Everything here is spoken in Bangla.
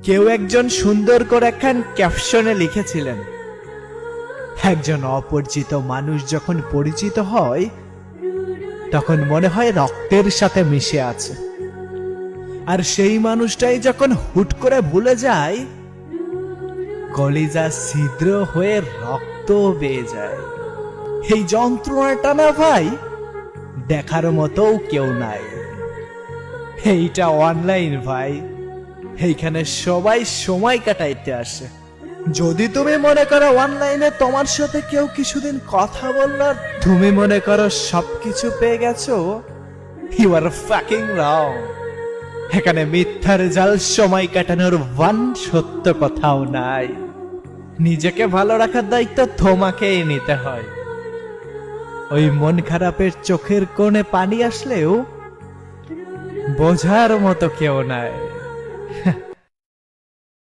কেউ একজন সুন্দর করে একখান ক্যাপশনে লিখেছিলেন, একজন অপরিচিত মানুষ যখন পরিচিত হয় তখন মনে হয় রক্তের সাথে মিশে আছে, আর সেই মানুষটাই যখন হুট করে ভুলে যায় কলিজা ছিদ্র হয়ে রক্ত বেয়ে যায়। এই যন্ত্রণাটা না ভাই দেখার মতো কেউ নাই। এইটা অনলাইন ভাই, এইখানে সবাই সময় কাটাইতে আসে। যদি তুমি মনে করো অনলাইনে তোমার সাথে কেউ কিছুদিন কথা বলল, তুমি মনে করো সবকিছু পেয়ে গেছো, ইউ আর ফাকিং রং। এখানে মিথ্যার জাল সময় কাটানোর ওয়ান সত্য কথাও নাই। নিজেকে ভালো রাখার দায়িত্ব তোমাকেই নিতে হয়। ওই মন খারাপের চোখের কোণে পানি আসলেও বোঝার মতো কেউ নাই।